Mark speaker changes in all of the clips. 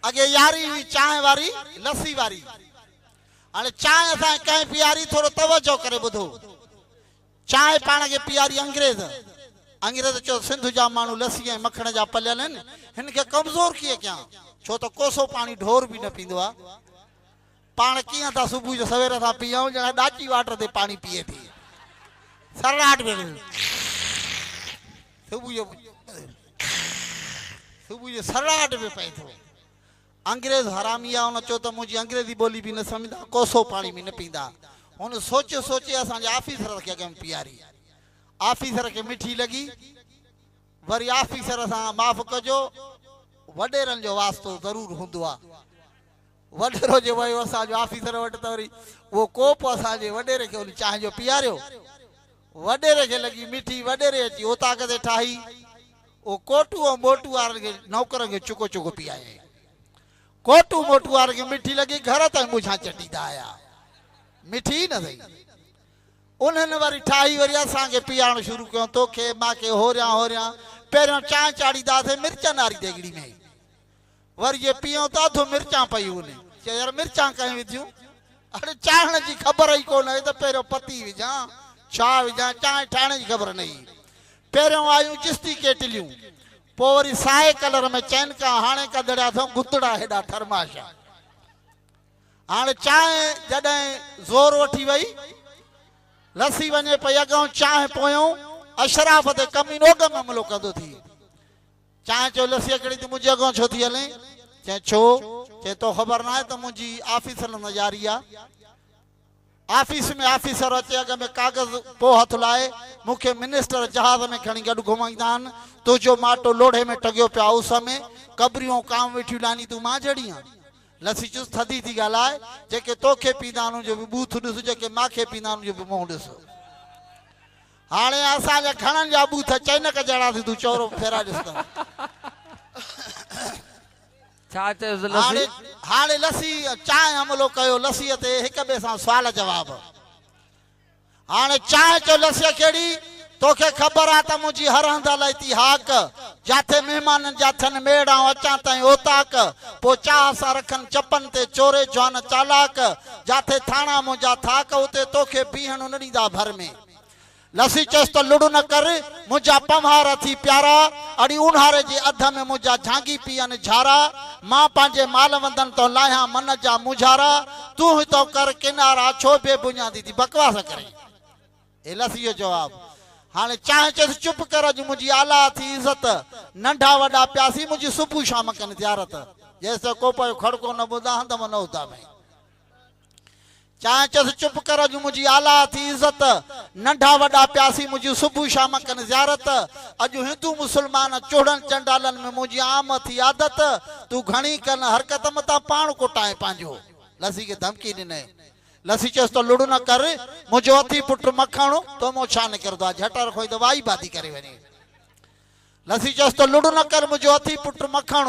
Speaker 1: अगे यारी हुई चांहि वारी लस्सी वारी हाणे चांहि असां कंहिं पीआरी थोरो तवजो करे ॿुधो चांहि पाण खे पीआरी अंग्रेज़ अंग्रेज़ चयो सिंध जा माण्हू लस्सी ऐं मखण जा पलियल आहिनि हिन खे कमज़ोर कीअं कयां छो त कोसो पाणी ढोर बि न पींदो आहे पाण कीअं था सुबुह जो सवेर सां पीऊं ॼणा ॾाची वाटर ते पाणी पीए थी सरलाट में सुबुह जो सरलाट में पए थो अंग्रेज़ हरामी आहे हुन चयो त मुंहिंजी अंग्रेज़ी ॿोली बि न सम्झंदा कोसो पाणी बि न पींदा हुन सोचे सोचे असांजे ऑफिसर खे अॻियां पीआरी ऑफिसर खे मिठी लॻी वरी ऑफिसर सां माफ़ कजो वॾेरनि जो वास्तो ज़रूरु हूंदो आहे वॾेरो जे वियो असांजो ऑफिसर वटि त वरी उहो कोप असांजे वॾेरे खे उन चांहि जो पीआरियो वॾेरे खे लॻी मिठी वॾेरे अची ओताक ते ठाही उहो कोटू ऐं मोटू वारनि खे नौकरनि खे चुको चुको पीआरे कोटू मोटू वारनि खे मिठी लॻी घर ताईं मुझां चटींदा आया मिठी न सही उन्हनि वरी ठाही वरी असांखे पीआरणु शुरू कयो तोखे मांखे होरियां होरियां पहिरियों चांहि चाढ़ींदासीं मिर्चनि वारी देगिड़ी में वरी जे पीऊं त अधु मिर्चां पयूं उन चयो यार मिर्चां कयूं विधियूं हाणे चाढ़ण जी ख़बर ई कोन आहे त पहिरियों पती विझां छा विझां चांहि ठाहिण जी ख़बर न हुई पहिरियों आयूं चिस्ती केटलियूं पोइ वरी साए कलर में चइनि का हाणे कदड़िया अथऊं गुतड़ा हेॾा थर्माशा हाणे चांहि जॾहिं ज़ोर वठी वई लस्सी वञे पई अॻां चांहि पोयूं अशराफ ते कमीनोग मामिलो कंदो थी चांहि चयो लस्सी हिकिड़ी त मुंहिंजे अॻां छो थी हले चए छो चए तो ख़बर न आहे त मुंहिंजी ऑफिसर नज़ारी आहे ऑफिस में ऑफिसर अचे अॻ में कागज़ पोइ हथ लाए मूंखे मिनिस्टर जहाज़ में खणी गॾु घुमाईंदा आहिनि तुंहिंजो माटो लोढ़े में टॻियो पियो उस में कबरियूं काम वेठियूं लानी तूं मां जड़ी आहे लस्सी चुस थधी थी ॻाल्हाए जेके तोखे पींदा आहिनि उनजो बि बूथ ॾिस जेके मूंखे पींदा आहिनि उनजो बि मुंहुं ॾिस हाणे असांजा घणनि जा बूथ चैनक जहिड़ा थी तूं चौरो फेरा ॾिस हाणे लस्सी चांहि हमलो कयो लस्सीअ ते हिक ॿिए सां सुवाल जवाब हाणे चांहि चयो लस्सीअ कहिड़ी तोखे ख़बर आहे त मुंहिंजी हर हंधि हलाई थी हाक जिथे महिमाननि जा थियनि मेड़ ऐं अचां ताईं ओताक पोइ चाह सां रखनि चपनि ते चोरे जवान चालाक जिथे थाणा मुंहिंजा थाक उते तोखे बीहणु न ॾींदा भर में लस्सी चयसि त लुड़ न कर मुंहिंजा पम्हार थी प्यारा अड़ी ऊन्हारे जे अध में मुंहिंजा झांगी पीअनि झारा मां पंहिंजे माल वंदन तो लाहियां मन जा मुझारा तूं हितो कर किनारा छो बे बुनियादी थी बकवास करे हे लस्सी जो जवाब हाणे चांहि चयसि चुप कर अॼु मुंहिंजी आला थी इज़त नंढा वॾा प्यासी मुंहिंजी सुबुह शाम कनि तियारत जेसि कोप जो खड़को न ॿुधा हंधि न उता में चांहि चयसि चुप कर अॼु मुंहिंजी आला थी इज़त नंढा वॾा प्यासी मुंहिंजी सुबुह शाम कनि ज़ियारत अॼु हिंदू मुस्लमान चोड़नि चंडालनि में मुंहिंजी आम थी आदत तूं घणी कनि हरकत मथां पाण कोटाए पंहिंजो लस्सी खे धमकी ॾिनई लस्सी चयसि त लुड़ न कर मुंहिंजो अथी पुट मखण तो मूं छा निकिरंदो आहे झटर खोई त वाई बादी करे वञे लस्सी चयसि त लुड़ न कर मुंहिंजो अथी पुट मखण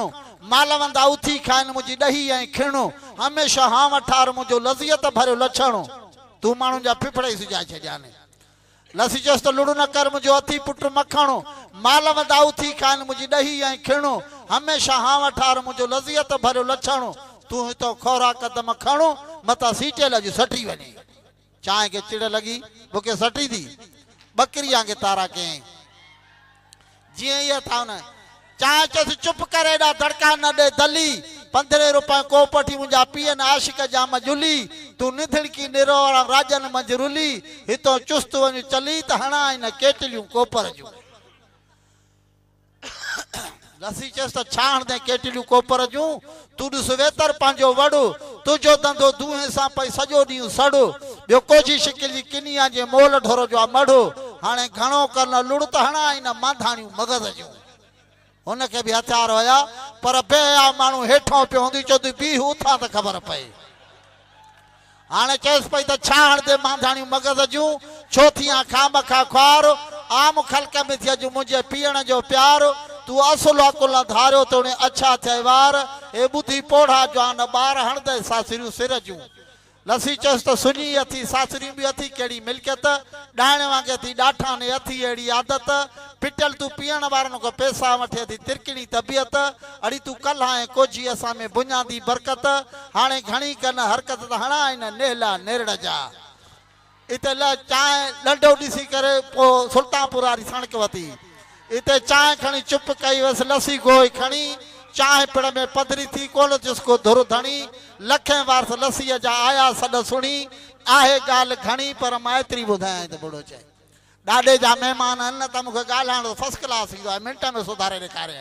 Speaker 1: माल वंदा उथी खाइनि मुंहिंजी ॾही ऐं खिणो हमेशह हा वठार मुंहिंजो लज़ियत भरियो लछणो तूं माण्हुनि जा फिफड़े सुॼाए छॾियानि लस्सी चयसि त लुड़ न कर मुंहिंजो अथी पुट मखण माल वंदा उथी खाइनि मुंहिंजी ॾही ऐं खिणो हमेशह हा वठार मुंहिंजो लज़ियत भरियो लछणो तूं हितो खोरा कदम खणो मथां सीटियल अॼु सटी वञे चांहि खे चिड़ लॻी मूंखे सटी थी ॿकरी वांगे तारा कयईं जीअं इहा था न चांहि चयसि चुप करे एॾा दड़का न ॾे दली 15 रुपए कोप वठी मुंहिंजा पीअनि आशिक जा मजुली तूं निधड़की निरो राजन मंजरुली हितो चुस्त वञ चली त हणा हिन केटलियूं कोपर जूं लस्सी चयसि त छा हणंदे केटलियूं कोपर जूं तूं ॾिस वेतर पंहिंजो वड़ो तुंहिंजो धंधो दूहे सां पई सॼो ॾींहुं सड़ो ॿियो कोजी शिकिल जी किनिया जे मोल ढोरो जो आहे मढ़ो हाणे घणो कर लुड़ त हणा हिन मांधाणियूं मगज़ जूं हुनखे बि हथियार हुया पर बेया माण्हू हेठों पियो हूंदी चवंदी बीह उथां त ख़बर पए हाणे चयसि पई त छा हणंदे मांधाणियूं मगज़ जूं छो थियां खाम खां ख्वार आम ख़ल्क में थी अॼु मुंहिंजे पीअण जो प्यार तू असुल अकुल धारियो त उन अच्छा थिए वार हे ॿुधी पोढ़ा जवान ॿार हणंदे सासरियूं सिर जूं लस्सी चयसि त सुञी अथी सासरियूं बि अथी कहिड़ी मिल्कियत ॾाइण वांगे थी ॾाठा ने अथी अहिड़ी आदत पिटल तू पीअण वारनि को पैसा वठे थी तिरकिणी तबियत अड़ी तू कल है कोजी असां में बुनियादी बरकत हाणे घणी कन हरकत त हणा आहिनि नेला नेरड़ जा इते चांहि लंडो ॾिसी करे पोइ सुल्तानपुर वारी सणक वती इते चांहि खणी चुप कई हुअसि लसी गोई खणी चांहि पिण में पधरी थी कोन जिसको धुर धणी लखें वारस लसीअ जा आया सॾ सुणी आहे ॻाल्हि घणी पर मां एतिरी ॿुधायां त बुढ़ो चए ॾाॾे जा महिमान आहिनि न त मूंखे ॻाल्हाइण फर्स्ट क्लास ईंदो आहे मिंट में सुधारे ॾेखारे